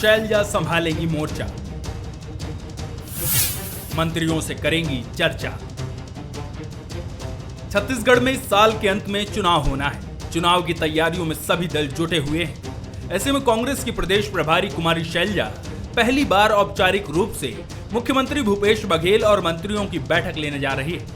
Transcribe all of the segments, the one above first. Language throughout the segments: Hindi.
शैलजा संभालेंगी मोर्चा, मंत्रियों से करेंगी चर्चा। छत्तीसगढ़ में इस साल के अंत में चुनाव होना है। चुनाव की तैयारियों में सभी दल जुटे हुए हैं। ऐसे में कांग्रेस की प्रदेश प्रभारी कुमारी शैलजा पहली बार औपचारिक रूप से मुख्यमंत्री भूपेश बघेल और मंत्रियों की बैठक लेने जा रही है।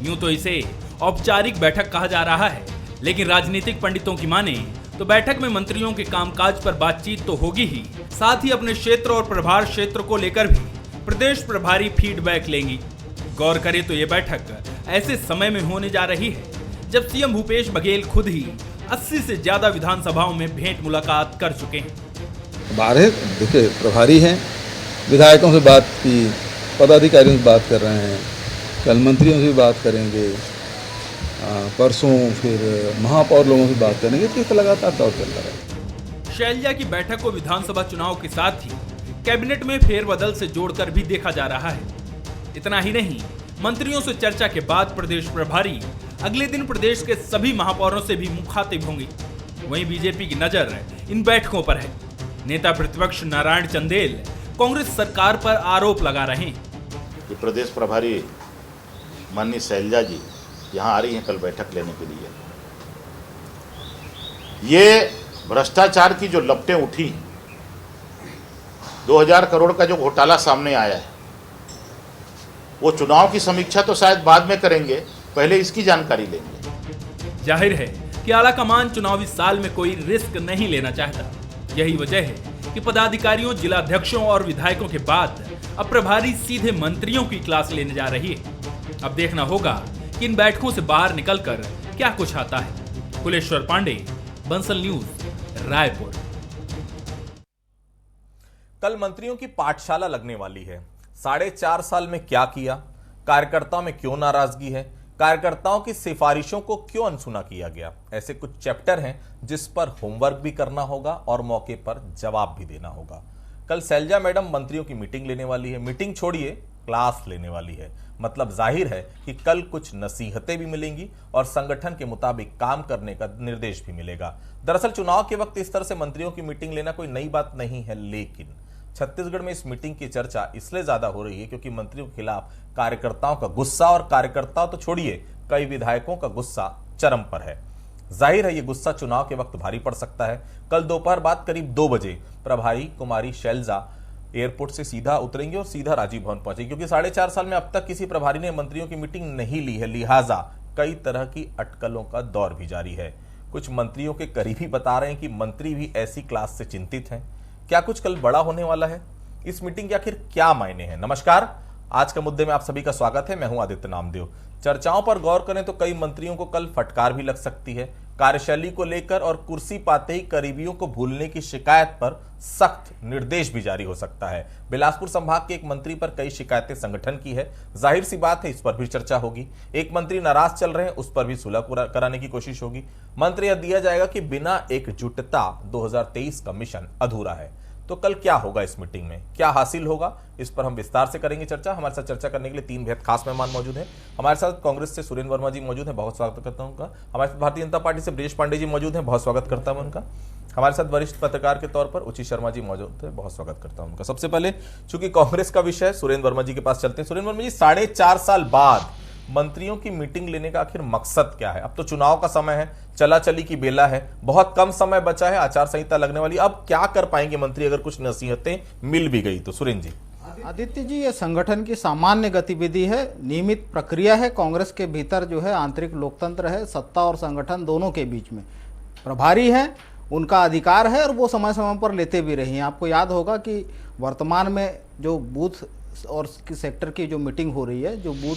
यूं तो इसे औपचारिक बैठक कहा जा रहा है, लेकिन राजनीतिक पंडितों की माने तो बैठक में मंत्रियों के कामकाज पर बातचीत तो होगी ही, साथ ही अपने क्षेत्र और प्रभार क्षेत्र को लेकर भी प्रदेश प्रभारी फीडबैक लेंगी। गौर करें तो ये बैठक ऐसे समय में होने जा रही है जब सीएम भूपेश बघेल खुद ही 80 से ज्यादा विधानसभाओं में भेंट मुलाकात कर चुके हैं। बारह देखिए प्रभारी हैं, विधायकों से बात की, पदाधिकारियों से बात कर रहे हैं, कल मंत्रियों से भी बात करेंगे, परसों फिर महापौर लोगों से बात करेंगे। तो ये लगातार दौर चल रहा है। शैलजा की बैठक को विधानसभा चुनाव के साथ ही कैबिनेट में फेरबदल से जोड़कर भी देखा जा रहा है। इतना ही नहीं, मंत्रियों से चर्चा के बाद प्रदेश प्रभारी अगले दिन प्रदेश के सभी महापौरों से भी मुखातिब होंगी। वहीं बीजेपी की नजर इन बैठकों पर है। नेता प्रतिपक्ष नारायण चंदेल कांग्रेस सरकार पर आरोप लगा रहे हैं कि प्रदेश प्रभारी माननीय शैलजा जी यहाँ आ रही हैं कल बैठक लेने के लिए। ये भ्रष्टाचार की जो लपटें उठी, 2000 करोड़ का जो घोटाला सामने आया है, वो चुनाव की समीक्षा तो शायद बाद में करेंगे, पहले इसकी जानकारी लेंगे। जाहिर है कि आलाकमान चुनावी साल में कोई रिस्क नहीं लेना चाहता। यही वजह है कि पदाधिकारियों, जिलाध्यक्षों और विधायकों के बाद अब प्रभारी सीधे मंत्रियों की क्लास लेने जा रही है। अब देखना होगा कि इन बैठकों से बाहर निकलकर क्या कुछ आता है। कुलेश्वर पांडे, बंसल न्यूज, रायपुर। कल मंत्रियों की पाठशाला लगने वाली है। 4.5 साल में क्या किया, कार्यकर्ताओं में क्यों नाराजगी है, कार्यकर्ताओं की सिफारिशों को क्यों अनसुना किया गया, ऐसे कुछ चैप्टर हैं जिस पर होमवर्क भी करना होगा और मौके पर जवाब भी देना होगा। कल शैलजा मैडम मंत्रियों की मीटिंग लेने वाली है। मीटिंग छोड़िए, क्लास लेने वाली है। मतलब जाहिर है कि कल कुछ नसीहतें भी मिलेंगी और संगठन के मुताबिक काम करने का निर्देश भी मिलेगा। दरअसल चुनाव के वक्त इस तरह से मंत्रियों की मीटिंग लेना कोई नई बात नहीं है, लेकिन छत्तीसगढ़ में इस मीटिंग की चर्चा इसलिए ज्यादा हो रही है क्योंकि मंत्रियों के खिलाफ कार्यकर्ताओं का गुस्सा, और कार्यकर्ताओं तो छोड़िए, कई विधायकों का गुस्सा चरम पर है। जाहिर है ये गुस्सा चुनाव के वक्त भारी पड़ सकता है। कल दोपहर बाद करीब 2 बजे प्रभारी कुमारी शैलजा एयरपोर्ट से सीधा उतरेंगे और सीधा राजीव भवन पहुंचेंगे, क्योंकि 4.5 साल में अब तक किसी प्रभारी ने मंत्रियों की मीटिंग नहीं ली है, लिहाजा कई तरह की अटकलों का दौर भी जारी है। कुछ मंत्रियों के करीबी बता रहे हैं कि मंत्री भी ऐसी क्लास से चिंतित हैं। क्या कुछ कल बड़ा होने वाला है? इस मीटिंग के आखिर क्या मायने हैं? नमस्कार, आज के मुद्दे में आप सभी का स्वागत है। मैं हूं आदित्य नामदेव। चर्चाओं पर गौर करें तो कई मंत्रियों को कल फटकार भी लग सकती है। कार्यशैली को लेकर और कुर्सी पाते ही करीबियों को भूलने की शिकायत पर सख्त निर्देश भी जारी हो सकता है। बिलासपुर संभाग के एक मंत्री पर कई शिकायतें संगठन की है। जाहिर सी बात है इस पर भी चर्चा होगी। एक मंत्री नाराज चल रहे हैं, उस पर भी सुलह कराने की कोशिश होगी। मंत्र यह दिया जाएगा कि बिना एकजुटता 2023 का मिशन अधूरा है। तो कल क्या होगा इस मीटिंग में, क्या हासिल होगा, इस पर हम विस्तार से करेंगे चर्चा। हमारे साथ चर्चा करने के लिए 3 बेहद खास मेहमान मौजूद हैं। हमारे साथ कांग्रेस से सुरेंद्र वर्मा जी मौजूद हैं, बहुत स्वागत करता हूं उनका। हमारे साथ भारतीय जनता पार्टी से ब्रजेश पांडे जी मौजूद हैं, बहुत स्वागत करता हूं उनका। हमारे साथ वरिष्ठ पत्रकार के तौर पर उचित शर्मा जी मौजूद हैं, बहुत स्वागत करता हूं उनका। सबसे पहले चूंकि कांग्रेस का विषय, सुरेंद्र वर्मा जी के पास चलते हैं। सुरेंद्र वर्मा जी, 4.5 साल बाद मंत्रियों की मीटिंग लेने का आखिर मकसद क्या है? अब तो चुनाव का समय है, चला चली की बेला है, बहुत कम समय बचा है, आचार संहिता लगने वाली। अब क्या कर पाएंगे मंत्री अगर कुछ नसीहतें मिल भी गई तो? सुरेंद्र जी। आदित्य जी, ये संगठन की सामान्य गतिविधि है, नियमित प्रक्रिया है। कांग्रेस के भीतर जो है आंतरिक लोकतंत्र है, सत्ता और संगठन दोनों के बीच में प्रभारी हैं, उनका अधिकार है और वो समय समय पर लेते भी रही हैं। आपको याद होगा कि वर्तमान में जो बूथ और सेक्टर की जो मीटिंग हो रही है, जो बूथ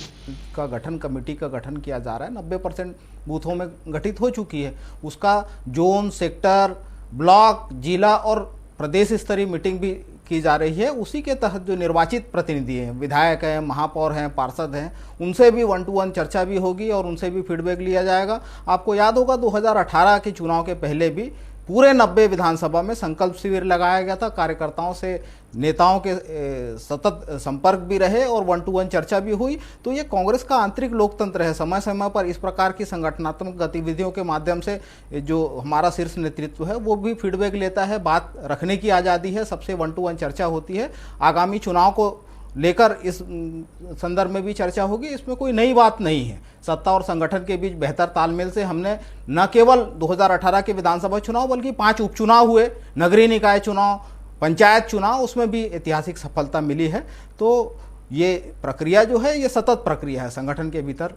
का गठन, कमेटी का गठन किया जा रहा है, 90% बूथों में गठित हो चुकी है। उसका जोन, सेक्टर, ब्लॉक, जिला और प्रदेश स्तरीय मीटिंग भी की जा रही है। उसी के तहत जो निर्वाचित प्रतिनिधि हैं, विधायक हैं, महापौर हैं, पार्षद हैं, उनसे भी 1-to-1 चर्चा भी होगी और उनसे भी फीडबैक लिया जाएगा। आपको याद होगा 2018 के चुनाव के पहले भी पूरे 90 विधानसभा में संकल्प शिविर लगाया गया था। कार्यकर्ताओं से नेताओं के सतत संपर्क भी रहे और 1-to-1 चर्चा भी हुई। तो ये कांग्रेस का आंतरिक लोकतंत्र है। समय समय पर इस प्रकार की संगठनात्मक गतिविधियों के माध्यम से जो हमारा शीर्ष नेतृत्व है वो भी फीडबैक लेता है, बात रखने की आज़ादी है, सबसे 1-to-1 चर्चा होती है। आगामी चुनाव को लेकर इस संदर्भ में भी चर्चा होगी, इसमें कोई नई बात नहीं है। सत्ता और संगठन के बीच बेहतर तालमेल से हमने न केवल 2018 के विधानसभा चुनाव बल्कि 5 उपचुनाव हुए, नगरीय निकाय चुनाव, पंचायत चुनाव, उसमें भी ऐतिहासिक सफलता मिली है। तो ये प्रक्रिया जो है ये सतत प्रक्रिया है, संगठन के भीतर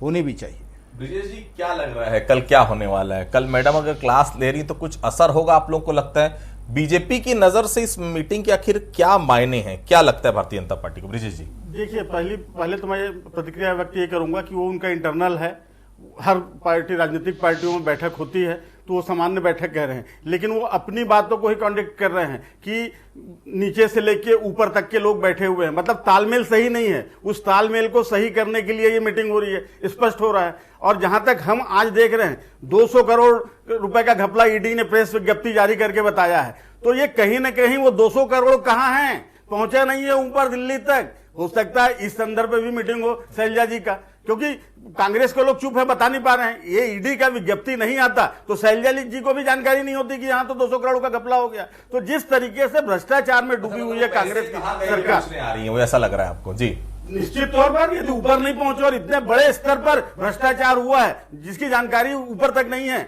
होनी भी चाहिए। ब्रिजेश जी, क्या लग रहा है कल क्या होने वाला है? कल मैडम अगर क्लास ले रही तो कुछ असर होगा आप लोगों को लगता है? बीजेपी की नजर से इस मीटिंग के आखिर क्या मायने हैं, क्या लगता है भारतीय जनता पार्टी को? ब्रिजेश जी देखिए, पहले तो मैं प्रतिक्रिया व्यक्त ये करूंगा कि वो उनका इंटरनल है। हर पार्टी, राजनीतिक पार्टियों में बैठक होती है तो वो सामान्य बैठक कह रहे हैं, लेकिन वो अपनी बातों को ही कॉन्ट्रडिक्ट कर रहे हैं कि नीचे से लेके ऊपर तक के लोग बैठे हुए हैं। मतलब तालमेल सही नहीं है। उस तालमेल को सही करने के लिए ये मीटिंग हो रही है, स्पष्ट हो रहा है। और जहां तक हम आज देख रहे हैं 200 करोड़ रुपए का घपला ईडी ने प्रेस विज्ञप्ति जारी करके बताया है। तो ये कहीं ना कहीं वो 200 करोड़ कहां हैं, पहुंचा नहीं है ऊपर दिल्ली तक। हो सकता है इस संदर्भ में भी मीटिंग हो शैलजा जी का, क्योंकि कांग्रेस के लोग चुप है, बता नहीं पा रहे हैं। ये ईडी का विज्ञप्ति नहीं आता तो शैलजा जी को भी जानकारी नहीं होती कि यहाँ तो 200 करोड़ का घपला हो गया। तो जिस तरीके से भ्रष्टाचार में डूबी हुई है कांग्रेस की सरकार आ रही है, वो ऐसा लग रहा है आपको? जी, निश्चित तौर पर यदि ऊपर नहीं पहुंचे और इतने बड़े स्तर पर भ्रष्टाचार हुआ है जिसकी जानकारी ऊपर तक नहीं है,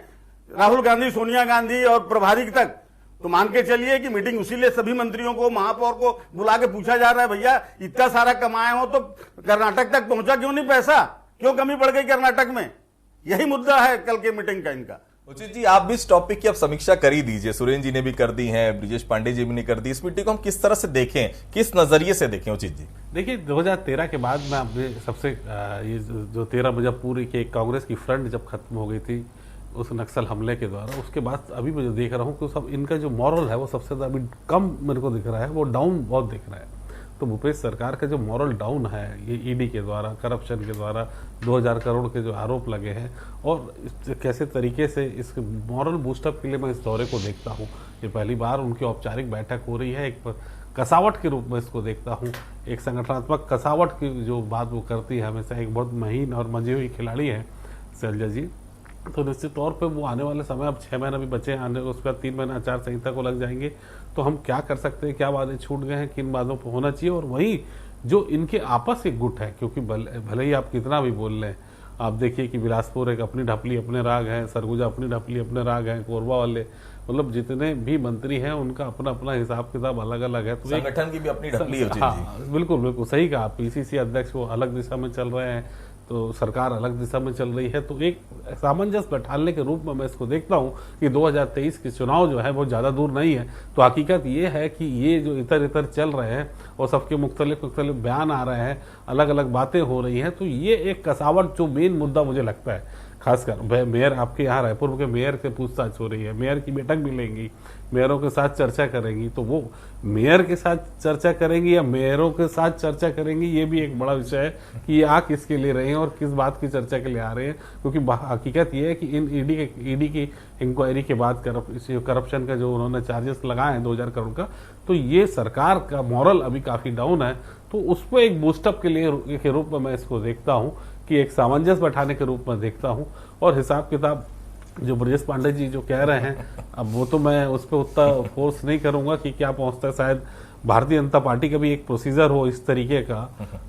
राहुल गांधी, सोनिया गांधी और प्रभारी तक, तो मान के चलिए कि मीटिंग उसीलिए सभी मंत्रियों को, महापौर को बुला के पूछा जा रहा है, भैया इतना सारा कमाए हो तो कर्नाटक तक पहुंचा क्यों नहीं पैसा, क्यों कमी पड़ गई कर्नाटक में? यही मुद्दा है कल के मीटिंग का इनका। उचित जी, आप भी इस टॉपिक की अब समीक्षा कर ही दीजिए। सुरेंद्र जी ने भी कर दी है, ब्रिजेश पांडे जी भी ने कर दी। इस मीटिंग को हम किस तरह से देखें, किस नजरिए से देखें उचित जी? देखिए, 2013 के बाद में अपने सबसे ये जो 13 जब पूरी की कांग्रेस की फ्रंट जब खत्म हो गई थी उस नक्सल हमले के द्वारा, उसके बाद अभी मैं जो देख रहा हूँ कि सब इनका जो मॉरल है वो सबसे ज़्यादा अभी कम मेरे को दिख रहा है, वो डाउन बहुत दिख रहा है। तो भूपेश सरकार का जो मॉरल डाउन है, ये ईडी के द्वारा, करप्शन के द्वारा 2000 करोड़ के जो आरोप लगे हैं, और कैसे तरीके से इस मॉरल बूस्टअप के लिए मैं इस दौरे को देखता हूँ। ये पहली बार उनकी औपचारिक बैठक हो रही है, एक कसावट के रूप में इसको देखता हूँ। एक संगठनात्मक कसावट की जो बात वो करती है हमेशा, एक बहुत महीन और मंझी हुई खिलाड़ी है शैलजा जी। तो निश्चित तौर पे वो आने वाले समय, अब 6 महीना भी बचे हैं आने, उसके बाद 3 महीना आचार संहिता को लग जाएंगे, तो हम क्या कर सकते हैं, क्या बातें छूट गए हैं, किन बातों पर होना चाहिए। और वही जो इनके आपस के गुट है, क्योंकि भले ही आप कितना भी बोल लें, आप देखिए कि बिलासपुर एक अपनी ढपली अपने राग है, सरगुजा अपनी ढपली अपने राग है, कोरबा वाले, मतलब जितने भी मंत्री हैं उनका अपना अपना हिसाब किताब अलग अलग है। तो संगठन की भी अपनी ढपली है। हाँ, बिल्कुल बिल्कुल सही कहा। पीसीसी अध्यक्ष वो अलग दिशा में चल रहे हैं, तो सरकार अलग दिशा में चल रही है। तो एक सामंजस्य बैठाने के रूप में मैं इसको देखता हूँ कि 2023 के चुनाव जो है वो ज़्यादा दूर नहीं है। तो हकीकत ये है कि ये जो इधर इधर चल रहे हैं और सबके मुख्तलिफ बयान आ रहे हैं, अलग अलग बातें हो रही हैं, तो ये एक कसावट जो मेन मुद्दा मुझे लगता है। खासकर मेयर, आपके यहाँ रायपुर के मेयर से पूछताछ हो रही है, मेयर की बैठक भी लेंगी, मेयरों के साथ चर्चा करेंगी, तो वो मेयर के साथ चर्चा करेंगी या मेयरों के साथ चर्चा करेंगी, ये भी एक बड़ा विषय है कि ये आ किसके लिए रहे हैं और किस बात की चर्चा के लिए आ रहे हैं। क्योंकि हकीकत ये है कि इन ईडी की इंक्वायरी के बाद करप्शन का जो उन्होंने चार्जेस लगाए हैं 2000 करोड़ का, तो ये सरकार का मॉरल अभी काफ़ी डाउन है। तो उसको एक बूस्टअप के रूप में मैं इसको देखता हूँ, कि एक सामंजस्य बैठाने के रूप में देखता हूँ। और हिसाब किताब जो ब्रजेश पांडे जी जो कह रहे हैं, अब वो तो मैं उस पर उतना फोर्स नहीं करूंगा कि क्या पहुंचता है। शायद भारतीय जनता पार्टी का भी एक प्रोसीजर हो इस तरीके का,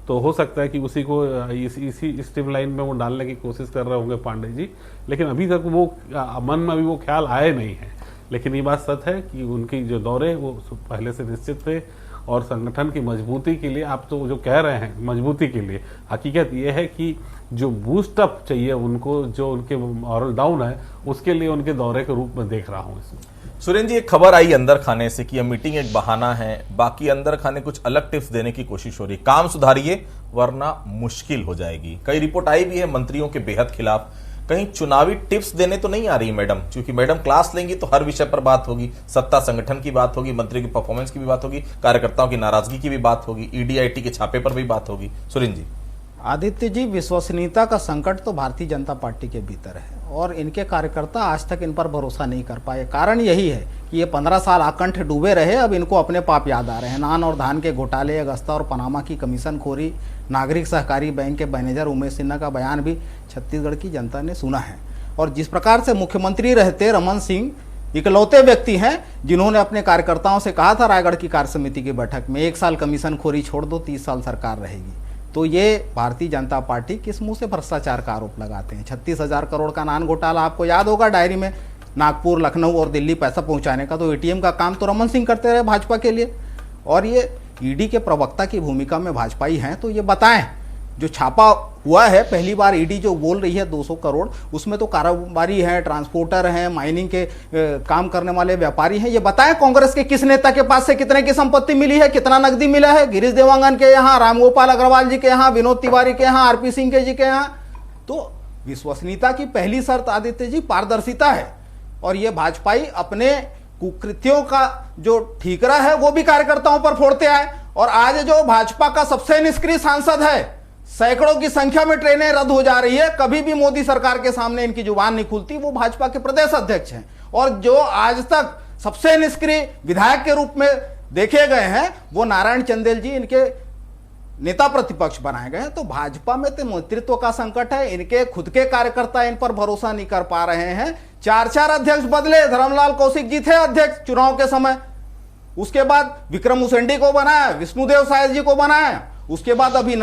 तो हो सकता है कि उसी को इसी स्ट्रीम लाइन में वो डालने की कोशिश कर रहे होंगे पांडे जी, लेकिन अभी तक वो मन में अभी वो ख्याल आए नहीं है। लेकिन ये बात सच है कि उनकी जो दौरे वो पहले से निश्चित थे, और संगठन की मजबूती के लिए, आप तो जो कह रहे हैं मजबूती के लिए, हकीकत ये है कि जो बूस्टअप चाहिए उनको, जो उनके मॉरल डाउन है, उसके लिए उनके दौरे के रूप में देख रहा हूँ इसमें। सुरेंद्र जी, एक खबर आई अंदर खाने से कि यह मीटिंग एक बहाना है, बाकी अंदर खाने कुछ अलग टिप्स देने की कोशिश हो रही है। काम सुधारिए वरना मुश्किल हो जाएगी। कई रिपोर्ट आई भी है मंत्रियों के बेहद खिलाफ। कहीं चुनावी टिप्स देने तो नहीं आ रही मैडम? क्योंकि मैडम क्लास लेंगी तो हर विषय पर बात होगी, सत्ता संगठन की बात होगी, मंत्री की परफॉर्मेंस की भी बात होगी, कार्यकर्ताओं की नाराजगी की भी बात होगी, ईडी आईटी के छापे पर भी बात होगी। सुरेंद्र जी, आदित्य जी, विश्वसनीयता का संकट तो भारतीय जनता पार्टी के भीतर है और इनके कार्यकर्ता आज तक इन पर भरोसा नहीं कर पाए। कारण यही है कि ये 15 साल आकंठ डूबे रहे, अब इनको अपने पाप याद आ रहे हैं। नान और धान के घोटाले, अगस्ता और पनामा की कमीशन खोरी, नागरिक सहकारी बैंक के मैनेजर उमेश सिन्हा का बयान भी छत्तीसगढ़ की जनता ने सुना है। और जिस प्रकार से मुख्यमंत्री रहते रमन सिंह इकलौते व्यक्ति हैं जिन्होंने अपने कार्यकर्ताओं से कहा था रायगढ़ की कार्य समिति की बैठक में, 1 साल कमीशन खोरी छोड़ दो, 30 साल सरकार रहेगी। तो ये भारतीय जनता पार्टी किस मुंह से भ्रष्टाचार का आरोप लगाते हैं। 36,000 करोड़ का नान घोटाला आपको याद होगा, डायरी में नागपुर, लखनऊ और दिल्ली पैसा पहुंचाने का, तो एटीएम का काम तो रमन सिंह करते रहे भाजपा के लिए। और ये ईडी के प्रवक्ता की भूमिका में भाजपाई हैं, तो ये बताएं, जो छापा हुआ है पहली बार ईडी जो बोल रही है 200 करोड़, उसमें तो कारोबारी हैं, ट्रांसपोर्टर हैं, माइनिंग के काम करने वाले व्यापारी हैं। ये बताएं कांग्रेस के किस नेता के पास से कितने की संपत्ति मिली है, कितना नकदी मिला है, गिरीश देवांगन के यहाँ, रामगोपाल अग्रवाल जी के यहाँ, विनोद तिवारी के यहाँ, आरपी सिंह के जी के यहाँ। तो विश्वसनीयता की पहली शर्त आदित्य जी पारदर्शिता है। और ये भाजपाई अपने कुकृत्यों का जो ठीकरा है वो भी कार्यकर्ताओं पर फोड़ते आए। और आज जो भाजपा का सबसे निष्क्रिय सांसद है, सैकड़ों की संख्या में ट्रेनें रद्द हो जा रही है, कभी भी मोदी सरकार के सामने इनकी जुबान नहीं खुलती, वो भाजपा के प्रदेश अध्यक्ष हैं। और जो आज तक सबसे निष्क्रिय विधायक के रूप में देखे गए हैं वो नारायण चंदेल जी इनके नेता प्रतिपक्ष बनाए गए हैं। तो भाजपा में तो नेतृत्व का संकट है, इनके खुद के कार्यकर्ता इन पर भरोसा नहीं कर पा रहे हैं। 4 अध्यक्ष बदले, धर्मलाल कौशिक जी थे अध्यक्ष चुनाव के समय, उसके बाद विक्रम उसेंडी को बनाया, विष्णुदेव साय जी को बनाया, उसके बाद अभी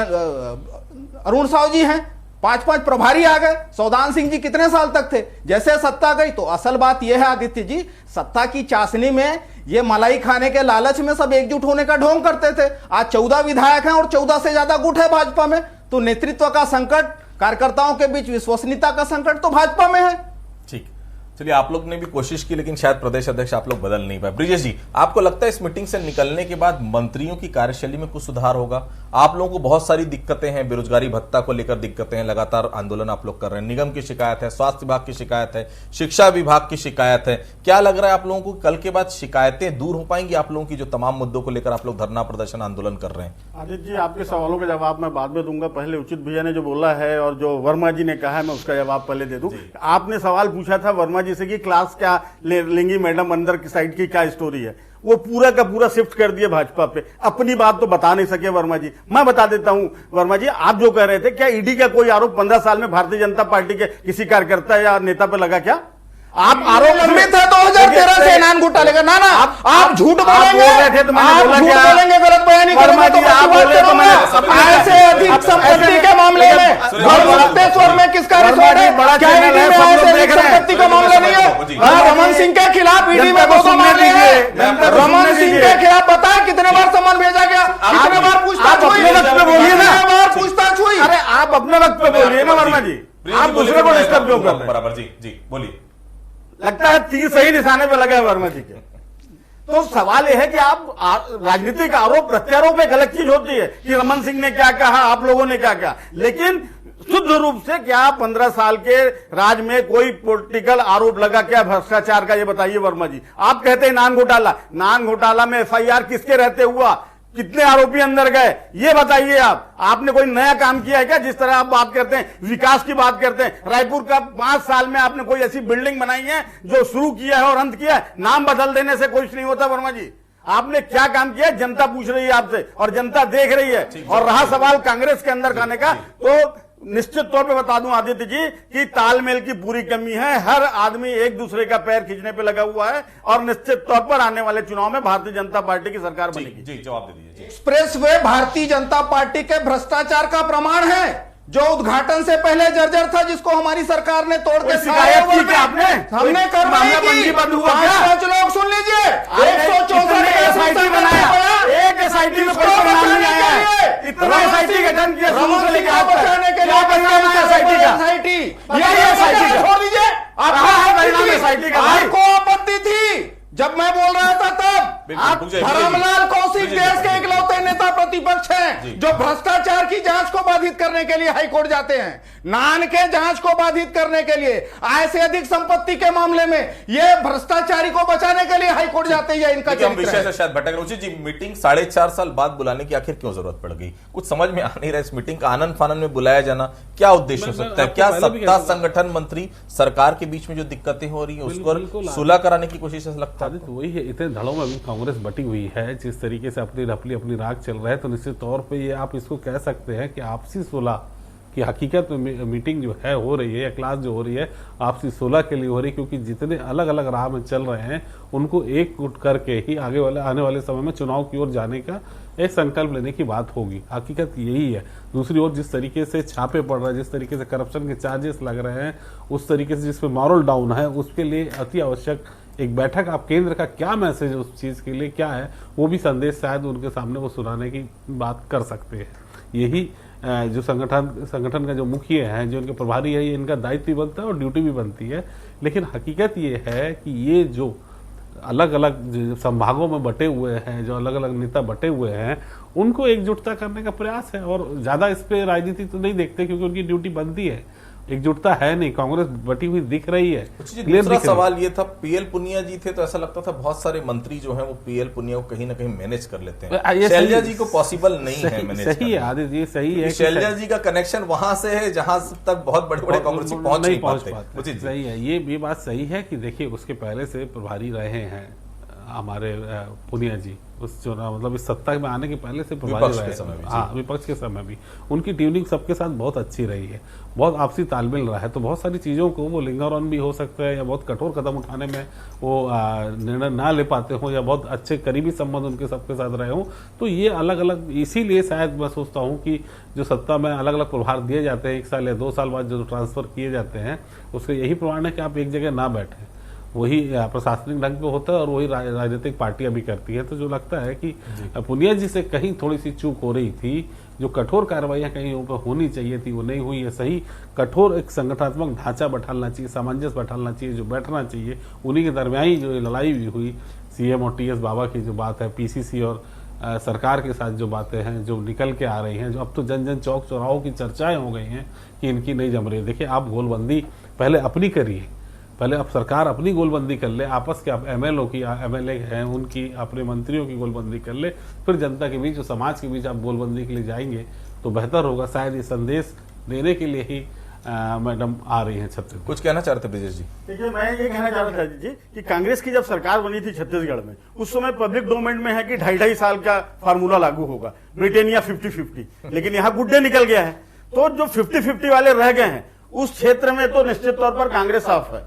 अरुण साव जी हैं, 5 प्रभारी आ गए। सौदान सिंह जी कितने साल तक थे। जैसे सत्ता गई, तो असल बात यह है आदित्य जी, सत्ता की चाशनी में ये मलाई खाने के लालच में सब एकजुट होने का ढोंग करते थे। आज 14 विधायक हैं और 14 से ज्यादा गुट है भाजपा में। तो नेतृत्व का संकट, कार्यकर्ताओं के बीच विश्वसनीयता का संकट तो भाजपा में है। ठीक, चलिए, आप लोग ने भी कोशिश की लेकिन शायद प्रदेश अध्यक्ष आप लोग बदल नहीं पाए। ब्रिजेश जी, आपको लगता है इस मीटिंग से निकलने के बाद मंत्रियों की कार्यशैली में कुछ सुधार होगा? आप लोगों को बहुत सारी दिक्कतें हैं, बेरोजगारी भत्ता को लेकर दिक्कतें हैं, लगातार आंदोलन आप लोग कर रहे हैं, निगम की शिकायत है, स्वास्थ्य विभाग की शिकायत है, शिक्षा विभाग की शिकायत है। क्या लग रहा है आप लोगों को कल के बाद शिकायतें दूर हो पाएंगी आप लोगों की, जो तमाम मुद्दों को लेकर आप लोग धरना प्रदर्शन आंदोलन कर रहे हैं? आदित्य जी, आपके सवालों का जवाब मैं बाद में दूंगा। पहले उचित भैया ने जो बोला है और जो वर्मा जी ने कहा है, मैं उसका जवाब पहले दे दूं। आपने सवाल पूछा था वर्मा जी से कि क्लास क्या लेंगी मैडम, अंदर की साइड की क्या स्टोरी है, वो पूरा का पूरा शिफ्ट कर दिया भाजपा पे। अपनी बात तो बता नहीं सके वर्मा जी। मैं बता देता हूं वर्मा जी, आप जो कह रहे थे, क्या ईडी का कोई आरोप 15 साल में भारतीय जनता पार्टी के किसी कार्यकर्ता या नेता पे लगा? क्या आप आरोप लंबित है 2013 से नान घोटाले का? ना आप झूठ बोलेंगे, आप झूठ बोलेंगे, गलत बयानी करेंगे तो ऐसे अधिक संपत्ति के मामले में भरतेश्वर में किसका रिकॉर्ड है? क्या ईडी में ऐसे अधिक संपत्ति का मामला नहीं है? रमन सिंह के खिलाफ ईडी में 200 मामले हैं। रमन सिंह के खिलाफ बताया कितने बार सम्मन भेजा गया, कितने बार पूछताछ हुई? बोलिए ना, पूछताछ हुई। अरे आप अपने वक्त पे बोलिए ना वर्मा जी, आप दूसरे को डिस्टर्ब क्यों कर रहे हैं? बराबर जी बोलिए। लगता है तीर सही निशाने पे लगा है वर्मा जी के। तो सवाल यह है कि आप राजनीतिक आरोप प्रत्यारोप एक अलग चीज होती है कि रमन सिंह ने क्या कहा, आप लोगों ने क्या कहा, लेकिन शुद्ध रूप से क्या 15 साल के राज में कोई पॉलिटिकल आरोप लगा क्या भ्रष्टाचार का, ये बताइए वर्मा जी। आप कहते हैं नान घोटाला में एफआईआर किसके रहते हुआ, कितने आरोपी अंदर गए, ये बताइए। आपने कोई नया काम किया है क्या? जिस तरह आप बात करते हैं, विकास की बात करते हैं, रायपुर का 5 साल में आपने कोई ऐसी बिल्डिंग बनाई है जो शुरू किया है और अंत किया है? नाम बदल देने से कुछ नहीं होता वर्मा जी। आपने क्या काम किया, जनता पूछ रही है आपसे और जनता देख रही है। और रहा सवाल कांग्रेस के अंदर खाने का, तो निश्चित तौर पे बता दूं आदित्य जी कि तालमेल की पूरी कमी है। हर आदमी एक दूसरे का पैर खींचने पे लगा हुआ है और निश्चित तौर पर आने वाले चुनाव में भारतीय जनता पार्टी की सरकार बनेगी। जी जवाब दे दीजिए। Express way Bharatiya Janata party के भ्रष्टाचार का प्रमाण है, जो उद्घाटन से पहले जर्जर था, जिसको हमारी सरकार ने तोड़ के शिकायत की क्या आपने? हमने करवाई बंद हुआ, 5 लोग सुन लीजिए, 164 एसआईटी बनाया, एक एसआईटी में कोई परिणाम नहीं आया, इतना एसआईटी गठन किया शुरू से लेकर आज तक, क्या परिणाम है एसआईटी का? यही एसआईटी का छोड़ दीजिए, परिणाम एसआईटी का। आपको आपत्ति थी जब मैं बोल रहा था तब। आप धर्मलाल कौशिक देश के इकलौते नेता प्रतिपक्ष हैं जो भ्रष्टाचार की जांच को बाधित करने के लिए हाईकोर्ट जाते हैं, नान के जांच को बाधित करने के लिए, आय से अधिक संपत्ति के मामले में ये भ्रष्टाचारी को बचाने के लिए हाईकोर्ट जाते हैं। इनका विषय से शायद भटक रुचि जी, मीटिंग 4.5 साल बाद बुलाने की आखिर क्यों जरूरत पड़ गई? कुछ समझ में आ नहीं रहा। इस मीटिंग का आनंद फानन में बुलाया जाना क्या उद्देश्य हो सकता है? क्या सत्ता संगठन मंत्री सरकार के बीच में जो दिक्कतें हो रही है उसको सुलह कराने की कोशिश लगता है? तो वही है, इतने धड़ों में अभी कांग्रेस बटी हुई है, जिस तरीके से अपनी राग चल रहा है, तो निश्चित तौर पे ये आप इसको कह सकते हैं कि आपसी सुलह की हकीकत में मीटिंग जो है हो रही है या क्लास जो हो रही है आपसी सुलह के लिए हो रही है, क्योंकि जितने अलग अलग राह में चल रहे हैं उनको एक उठ करके ही आने वाले समय में चुनाव की ओर जाने का एक संकल्प लेने की बात होगी। हकीकत यही है। दूसरी ओर जिस तरीके से छापे पड़ रहे हैं, जिस तरीके से करप्शन के चार्जेस लग रहे हैं, उस तरीके से जिसपे मॉरल डाउन है, उसके लिए अति आवश्यक एक बैठक। आप केंद्र का क्या मैसेज उस चीज के लिए क्या है, वो भी संदेश शायद उनके सामने वो सुनाने की बात कर सकते हैं। यही जो संगठन का जो मुखिया है, जो इनके प्रभारी है, ये इनका दायित्व भी बनता है और ड्यूटी भी बनती है। लेकिन हकीकत ये है कि ये जो अलग अलग संभागों में बटे हुए हैं, जो अलग अलग नेता बटे हुए हैं, उनको एकजुटता करने का प्रयास है। और ज्यादा इस पे राजनीति तो नहीं देखते, क्योंकि उनकी ड्यूटी बनती है। एकजुटता है नहीं, कांग्रेस बटी हुई दिख रही है। दूसरा सवाल ये था, पीएल पुनिया जी थे तो ऐसा लगता था बहुत सारे मंत्री जो हैं वो पीएल पुनिया को कहीं ना कहीं मैनेज कर लेते हैं। शैलजा जी को पॉसिबल नहीं है मैनेज। सही है आदित्य, ये सही है। शैलजा जी का कनेक्शन वहां से है जहां तक बहुत बड़े बड़े कांग्रेस पहुंच नहीं पाते। सही है, ये बात सही है कि देखिए उसके पहले से प्रभारी रहे हैं हमारे पुनिया जी, उस चुनाव मतलब इस सत्ता में आने के पहले से प्रभारी रहे। हाँ, विपक्ष के समय भी उनकी ट्यूनिंग सबके साथ बहुत अच्छी रही है, बहुत आपसी तालमेल रहा है। तो बहुत सारी चीज़ों को वो लिंगर ऑन भी हो सकता है, या बहुत कठोर कदम उठाने में वो निर्णय ना ले पाते हो, या बहुत अच्छे करीबी संबंध उनके सबके साथ रहे हों। तो ये अलग अलग, इसीलिए शायद मैं सोचता हूँ कि जो सत्ता में अलग अलग प्रभार दिए जाते हैं 1 साल या 2 साल बाद जो ट्रांसफर किए जाते हैं, उसका यही प्रमाण है कि आप एक जगह ना बैठे। वही प्रशासनिक ढंग पे होता है और वही राजनीतिक पार्टियां भी करती है। तो जो लगता है कि पुनिया जी से कहीं थोड़ी सी चूक हो रही थी, जो कठोर कार्रवाइयां कहीं ऊपर होनी चाहिए थी वो नहीं हुई है। सही कठोर एक संगठनात्मक ढांचा बैठाना चाहिए, सामंजस्य बैठाना चाहिए, जो बैठना चाहिए। उन्हीं के दरमियान ही जो लड़ाई भी हुई, सीएम और टीएस बाबा की जो बात है, पीसीसी और सरकार के साथ जो बातें हैं जो निकल के आ रही हैं, जो अब तो जन जन चौक चौराहों की चर्चाएं हो गई हैं कि इनकी नहीं जम रही। देखिए, आप गोलबंदी पहले अपनी करिए, पहले अब सरकार अपनी गोलबंदी कर ले, आपस के एमएलओ की, एमएलए हैं उनकी, अपने मंत्रियों की गोलबंदी कर ले, फिर जनता के बीच और समाज के बीच आप गोलबंदी के लिए जाएंगे तो बेहतर होगा। शायद ये संदेश देने के लिए ही मैडम आ रही हैं छत्तीसगढ़। कुछ कहना चाहते ब्रिजेश जी? देखिए, मैं ये कहना चाह रहा था जी कि कांग्रेस की जब सरकार बनी थी छत्तीसगढ़ में, उस समय पब्लिक डोमेन में है कि 2.5 साल का फार्मूला लागू होगा, ब्रिटेनिया 50-50, लेकिन यहाँ गुड्डे निकल गया है। तो जो 50-50 वाले रह गए हैं उस क्षेत्र में तो निश्चित तौर पर कांग्रेस साफ है,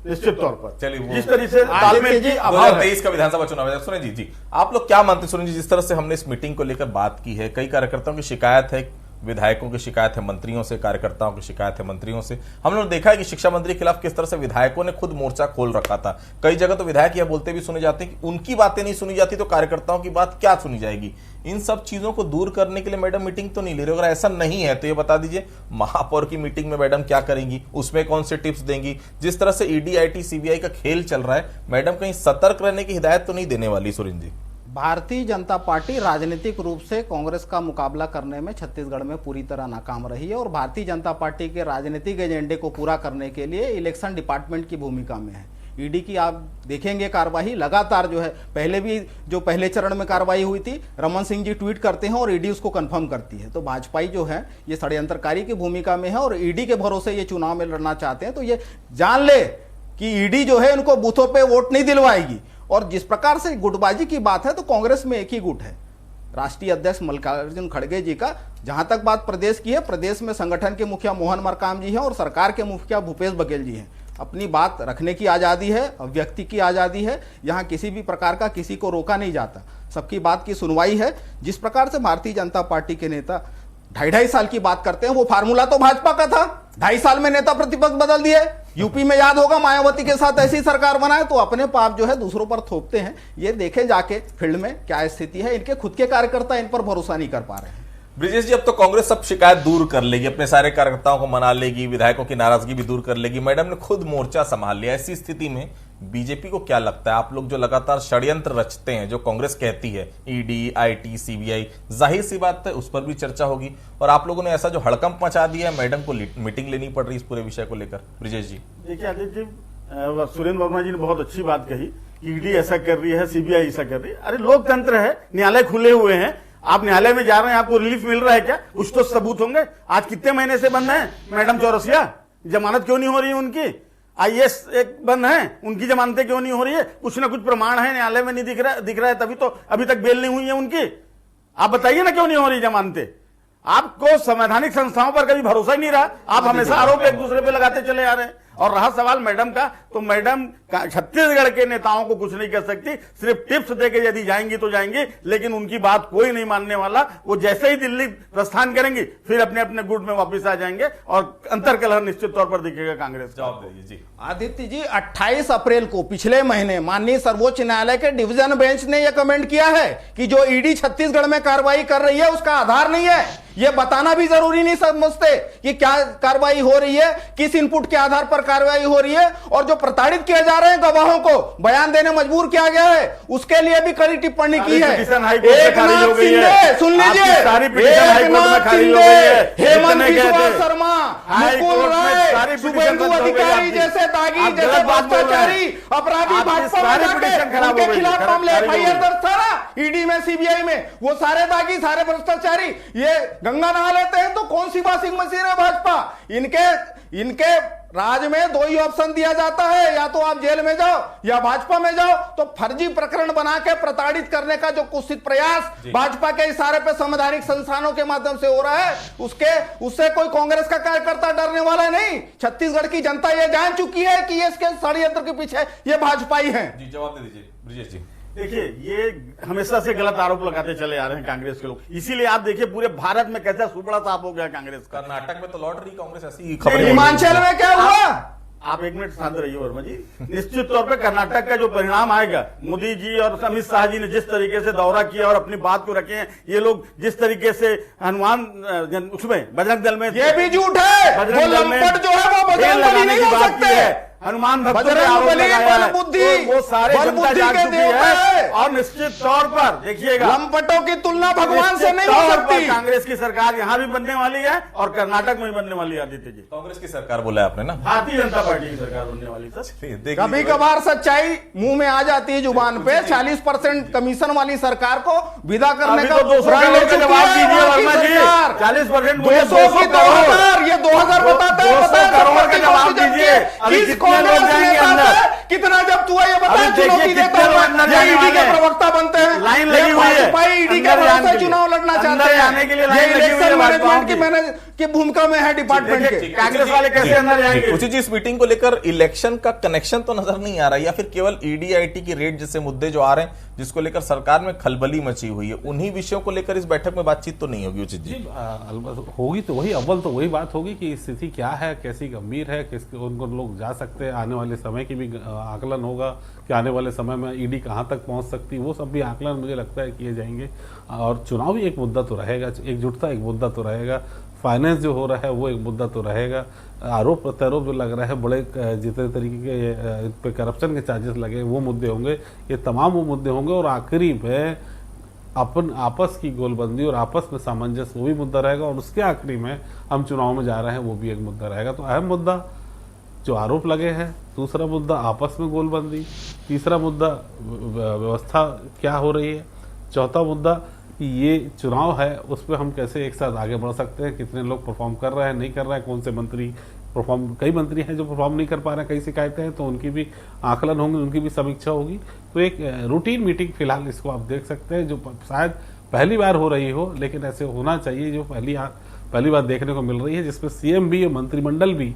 निश्चित तौर पर। चलिए, जिस तरह से तालमेल जी 2023 का विधानसभा चुनाव है। सुने जी, आप लोग क्या मानते? सुने जी, जिस तरह से हमने इस मीटिंग को लेकर बात की है, कई कार्यकर्ताओं की शिकायत है, विधायकों की शिकायत है मंत्रियों से, कार्यकर्ताओं की शिकायत है मंत्रियों से। हम लोग देखा है कि शिक्षा मंत्री के खिलाफ किस तरह से विधायकों ने खुद मोर्चा खोल रखा था। कई जगह तो विधायक यह बोलते भी सुने जाते हैं कि उनकी बातें नहीं सुनी जाती तो कार्यकर्ताओं की बात क्या सुनी जाएगी। इन सब चीजों को दूर करने के लिए मैडम मीटिंग तो नहीं ले रही। अगर ऐसा नहीं है तो ये बता दीजिए, महापौर की मीटिंग में मैडम क्या करेंगी, उसमें कौन से टिप्स देंगी? जिस तरह से ईडी, आईटी, सीबीआई का खेल चल रहा है, मैडम कहीं सतर्क रहने की हिदायत तो नहीं देने वाली? सुरेंद्र जी, भारतीय जनता पार्टी राजनीतिक रूप से कांग्रेस का मुकाबला करने में छत्तीसगढ़ में पूरी तरह नाकाम रही है, और भारतीय जनता पार्टी के राजनीतिक एजेंडे को पूरा करने के लिए इलेक्शन डिपार्टमेंट की भूमिका में है। ईडी की आप देखेंगे कार्रवाई लगातार जो है, पहले भी जो पहले चरण में कार्रवाई हुई थी, रमन सिंह जी ट्वीट करते हैं और ईडी उसको कंफर्म करती है। तो भाजपाई जो है ये षड्यंत्रकारी की भूमिका में है और ईडी के भरोसे ये चुनाव में लड़ना चाहते हैं। तो ये जान ले कि ईडी जो है इनको बूथों पे वोट नहीं दिलवाएगी। और जिस प्रकार से गुटबाजी की बात है, तो कांग्रेस में एक ही गुट है, राष्ट्रीय अध्यक्ष मल्लिकार्जुन खड़गे जी का। जहां तक बात प्रदेश की है, प्रदेश में संगठन के मुखिया मोहन मरकाम जी हैं और सरकार के मुखिया भूपेश बघेल जी हैं। अपनी बात रखने की आजादी है, अभिव्यक्ति की आजादी है, यहाँ किसी भी प्रकार का किसी को रोका नहीं जाता, सबकी बात की सुनवाई है। जिस प्रकार से भारतीय जनता पार्टी के नेता 2.5 साल की बात करते हैं, वो फार्मूला तो भाजपा का था। 2.5 साल में नेता प्रतिपक्ष बदल दिए। यूपी में याद होगा मायावती के साथ ऐसी सरकार बनाए, तो अपने पाप जो है दूसरों पर थोपते हैं। ये देखे जाके फील्ड में क्या स्थिति है, इनके खुद के कार्यकर्ता इन पर भरोसा नहीं कर पा रहे हैं। ब्रिजेश जी, अब तो कांग्रेस सब शिकायत दूर कर लेगी, अपने सारे कार्यकर्ताओं को मना लेगी, विधायकों की नाराजगी भी दूर कर लेगी। मैडम ने खुद मोर्चा संभाल लिया। ऐसी स्थिति में बीजेपी को क्या लगता है, आप लोग जो लगातार षड्यंत्र रचते हैं, जो कांग्रेस कहती है ईडी, आईटी, सीबीआई, जाहिर सी बात है उस पर भी चर्चा होगी। और आप लोगों ने ऐसा जो हड़कंप मचा दिया है, मैडम को मीटिंग लेनी पड़ रही है इस पूरे विषय को लेकर। ब्रिजेश जी, देखिए आदित्य जी, सुरेंद्र वर्मा जी ने बहुत अच्छी बात कही, ईडी ऐसा कर रही है, सीबीआई ऐसा कर रही है। अरे लोकतंत्र है, न्यायालय खुले हुए हैं, आप न्यायालय में जा रहे हैं, आपको रिलीफ मिल रहा है क्या? कुछ तो सबूत होंगे। आज कितने महीने से बंद है मैडम चौरसिया, जमानत क्यों नहीं हो रही उनकी? आईएएस एक बंद है, उनकी जमानतें क्यों नहीं हो रही है? कुछ ना कुछ प्रमाण है, न्यायालय में नहीं दिख रहा है, तभी तो अभी तक बेल नहीं हुई है उनकी। आप बताइए ना क्यों नहीं हो रही जमानतें? आपको संवैधानिक संस्थाओं पर कभी भरोसा ही नहीं रहा, आप हमेशा आरोप एक दूसरे पे लगाते चले आ रहे हैं। और रहा सवाल मैडम का, तो मैडम छत्तीसगढ़ के नेताओं को कुछ नहीं कर सकती, सिर्फ टिप्स देके यदि जाएंगी तो जाएंगी, लेकिन उनकी बात कोई नहीं मानने वाला। वो जैसे ही दिल्ली प्रस्थान करेंगी फिर अपने अपने गुट में वापस आ जाएंगे और अंतरकलह निश्चित तौर पर दिखेगा कांग्रेस। जवाब दीजिए जी। आदित्य जी, 28 अप्रैल को पिछले महीने माननीय सर्वोच्च न्यायालय के डिवीजन बेंच ने यह कमेंट किया है कि जो ईडी छत्तीसगढ़ में कार्रवाई कर रही है उसका आधार नहीं है। यह बताना भी जरूरी नहीं समझते कि क्या कार्रवाई हो रही है, किस इनपुट के आधार पर कार्रवाई हो रही है, और जो प्रताड़ित किए जा रहे हैं गवाहों को बयान देने मजबूर किया गया है उसके लिए भी कड़ी टिप्पणी की है। एकनाथ शिंदे, सुन लीजिए, एकनाथ शिंदे, हेमंत बिस्वा शर्मा, मुकुल राय, शुभेंदु अधिकारी जैसे दागी, जैसे भ्रष्टाचारी अपराधी भाजपा में जाके उनके खिलाफ मामले एफआईआर दर्ज था ना ईडी में, सीबीआई में, वो सारे दागी, सारे भ्रष्टाचारी ये गंगा नहा लेते हैं तो कौन सी वॉशिंग मशीन है भाजपा? इनके राज में दो ही ऑप्शन दिया जाता है, या तो आप जेल में जाओ या भाजपा में जाओ। तो फर्जी प्रकरण बना के प्रताड़ित करने का जो कुत्सित प्रयास भाजपा के इशारे पे संवैधानिक संस्थानों के माध्यम से हो रहा है, उससे कोई कांग्रेस का कार्यकर्ता डरने वाला नहीं। छत्तीसगढ़ की जनता ये जान चुकी है कि इसके षड्यंत्र के पीछे ये भाजपा ही है। जी, जवाब दे दीजिए ब्रिजेश जी। देखिए, ये हमेशा से गलत आरोप लगाते चले आ रहे हैं कांग्रेस के लोग, इसीलिए आप देखिए पूरे भारत में कैसा सुपड़ा साफ हो गया कांग्रेस का। कर्नाटक में तो लौट रही कांग्रेस, ऐसी खबरें। हिमाचल में क्या हुआ? आप एक मिनट शांत रहिए वर्मा जी। निश्चित तौर पे कर्नाटक का जो परिणाम आएगा, मोदी जी और अमित शाह जी ने जिस तरीके से दौरा किया और अपनी बात को रखे हैं, ये लोग जिस तरीके से हनुमान उसमें बजरंग दल में, ये भी झूठ है, वो लंपट जो है वो बजरंग बली नहीं हो सकते। हनुमान भक्तों ने आरोप लगाया है, वो सारे जनता जान चुकी है। और निश्चित तौर पर देखिएगा, लंपटों की तुलना भगवान से नहीं हो सकती। कांग्रेस की सरकार यहाँ भी बनने वाली है और कर्नाटक में भी बनने वाली है। आदित्य जी, कांग्रेस की सरकार बोला आपने ना, भारतीय जनता पार्टी की सरकार बनने वाली। सर कभी कभार सच्चाई मुंह में आ जाती है जुबान पे। 40% कमीशन वाली सरकार को विदा करने का 200 करोड़ का जवाब दीजिए वर्मा जी। 40% 200 की 2000, ये 2000 बताता है, 200 करोड़ का जवाब दीजिए। लोग जाएंगे अंदर, कितना जब तू ये बता, चुनौती देता है, ये ईडी के प्रवक्ता बनते हैं, लाइन लगी हुई है, ईडी के भरोसे चुनाव लड़ना चाहते हैं, आने के लिए ये इलेक्शन मैनेजमेंट की भूमिका में है डिपार्टमेंट के। कांग्रेस वाले कैसे अंदर जाएंगे? उसी जी, इस मीटिंग को लेकर इलेक्शन का कनेक्शन तो नजर नहीं आ रहा, या फिर केवल ईडी आईटी की रेट जैसे मुद्दे जो आ रहे हैं जिसको लेकर सरकार में खलबली मची हुई है, उन्हीं विषयों को लेकर इस बैठक में बातचीत तो नहीं होगी। उचित जी, होगी तो वही, अव्वल तो वही बात होगी कि स्थिति क्या है, कैसी गंभीर है, किस उनको लोग जा सकते हैं, आने वाले समय की भी आकलन होगा कि आने वाले समय में ईडी कहां तक पहुंच सकती है, वो सब भी आकलन मुझे लगता है किए जाएंगे। और चुनाव भी एक मुद्दा तो रहेगा, एकजुटता एक मुद्दा तो रहेगा, फाइनेंस जो हो रहा है वो एक मुद्दा तो रहेगा, आरोप प्रत्यारोप जो लग रहा है, बड़े जितने तरीके के इन पे करप्शन के चार्जेस लगे वो मुद्दे होंगे, ये तमाम वो मुद्दे होंगे। और आखिरी में अपन आपस की गोलबंदी और आपस में सामंजस्य वो भी मुद्दा रहेगा, और उसके आखिरी में हम चुनाव में जा रहे हैं वो भी एक मुद्दा रहेगा। तो अहम मुद्दा जो आरोप लगे हैं, दूसरा मुद्दा आपस में गोलबंदी, तीसरा मुद्दा व्यवस्था क्या हो रही है, चौथा मुद्दा ये चुनाव है उस पर हम कैसे एक साथ आगे बढ़ सकते हैं, कितने लोग परफॉर्म कर रहे हैं, नहीं कर रहे हैं, कौन से मंत्री परफॉर्म, कई मंत्री हैं जो परफॉर्म नहीं कर पा रहे हैं, कई शिकायतें हैं, तो उनकी भी आकलन होंगे, उनकी भी समीक्षा होगी। तो एक रूटीन मीटिंग फिलहाल इसको आप देख सकते हैं, जो शायद पहली बार हो रही हो, लेकिन ऐसे होना चाहिए, जो पहली बार देखने को मिल रही है, जिसमें सीएम भी और मंत्रिमंडल भी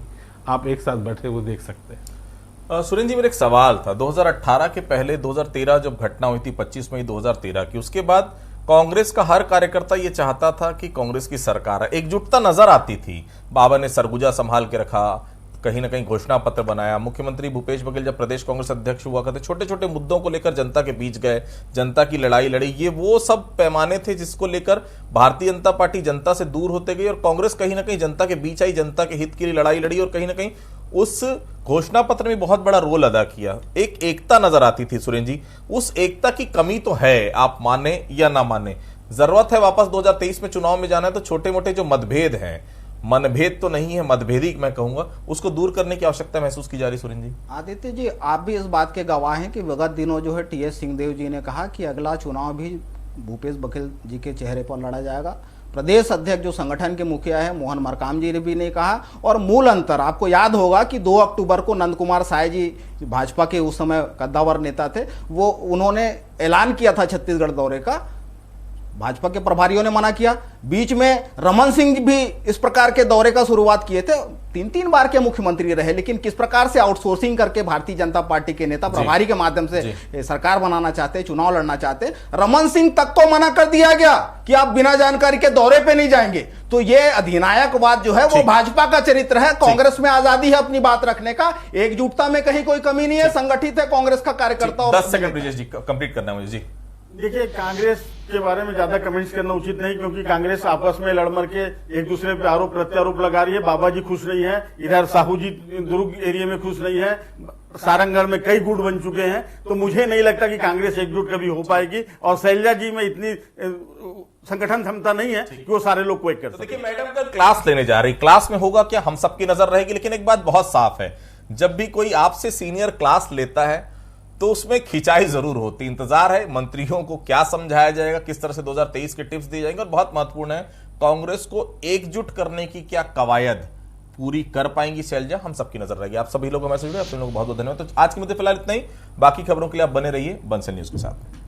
आप एक साथ बैठे हुए देख सकते हैं। सुरेंद्र जी, मेरा एक सवाल था, 2018 के पहले 2013 जब घटना हुई थी 25 मई 2013 की, उसके बाद कांग्रेस का हर कार्यकर्ता ये चाहता था कि कांग्रेस की सरकार है, एकजुटता नजर आती थी। बाबा ने सरगुजा संभाल के रखा, कहीं ना कहीं घोषणा पत्र बनाया, मुख्यमंत्री भूपेश बघेल जब प्रदेश कांग्रेस अध्यक्ष हुआ करते, छोटे छोटे मुद्दों को लेकर जनता के बीच गए, जनता की लड़ाई लड़ी। ये वो सब पैमाने थे जिसको लेकर भारतीय जनता पार्टी जनता से दूर होते गई और कांग्रेस कहीं ना कहीं जनता के बीच आई, जनता के हित के लिए लड़ाई लड़ी और कहीं ना कहीं उस घोषणा पत्र में बहुत बड़ा रोल अदा किया। एक एकता नजर आती थी सुरेंद्र जी, उस एकता की कमी तो है, आप माने या ना माने। जरूरत है वापस 2023 में चुनाव में जाना है तो छोटे मोटे जो मतभेद हैं, मनभेद तो नहीं है, मतभेद मैं कहूंगा, उसको दूर करने की आवश्यकता महसूस की जा रही। सुरेंद्र जी, आदित्य जी, आप भी इस बात के गवाह हैं कि विगत दिनों जो है टीएस सिंहदेव जी ने कहा कि अगला चुनाव भी भूपेश बघेल जी के चेहरे पर लड़ा जाएगा। प्रदेश अध्यक्ष जो संगठन के मुखिया है मोहन मरकाम जी ने भी ने कहा। और मूल अंतर आपको याद होगा कि 2 अक्टूबर को नंद कुमार साय जी भाजपा के उस समय कद्दावर नेता थे, वो उन्होंने ऐलान किया था छत्तीसगढ़ दौरे का, भाजपा के प्रभारियों ने मना किया। बीच में रमन सिंह भी इस प्रकार के दौरे का शुरुआत किए थे, 3 बार के मुख्यमंत्री रहे, लेकिन किस प्रकार से आउटसोर्सिंग करके भारतीय जनता पार्टी के नेता प्रभारी के माध्यम से सरकार बनाना चाहते, चुनाव लड़ना चाहते। रमन सिंह तक को मना कर दिया गया कि आप बिना जानकारी के दौरे पे नहीं जाएंगे। तो ये अधिनायकवाद जो है वो भाजपा का चरित्र है। कांग्रेस में आजादी है अपनी बात रखने का, एकजुटता में कहीं कोई कमी नहीं है, संगठित है कांग्रेस का कार्यकर्ता। 10 सेकंड ब्रिजेश जी कंप्लीट करना है मुझे जी। देखिए, कांग्रेस के बारे में ज्यादा कमेंट्स करना उचित नहीं, क्योंकि कांग्रेस आपस में लड़ मर के एक दूसरे पे आरोप प्रत्यारोप लगा रही है। बाबा जी खुश नहीं है, इधर साहू जी दुर्ग एरिया में खुश नहीं है, सारंगगढ़ में कई गुट बन चुके हैं। तो मुझे नहीं लगता कि कांग्रेस एकजुट कभी हो पाएगी, और शैलजा जी में इतनी संगठन क्षमता नहीं है कि वो सारे लोग को एक कर सके। देखिए मैडम का क्लास लेने जा रही, क्लास में होगा क्या, हम सबकी नजर रहेगी। लेकिन एक बात बहुत साफ है, जब भी कोई आपसे सीनियर क्लास लेता है तो उसमें खिंचाई जरूर होती। इंतजार है मंत्रियों को क्या समझाया जाएगा, किस तरह से 2023 के टिप्स दिए जाएंगे। और बहुत महत्वपूर्ण है, कांग्रेस को एकजुट करने की क्या कवायद पूरी कर पाएंगी शैलजा, हम सबकी नजर रहेगी। आप सभी लोगों को मैसेज आप सभी लोगों को बहुत बहुत धन्यवाद। तो आज के मुद्दे फिलहाल इतना ही, बाकी खबरों के लिए आप बने रहिए बंसल न्यूज के साथ।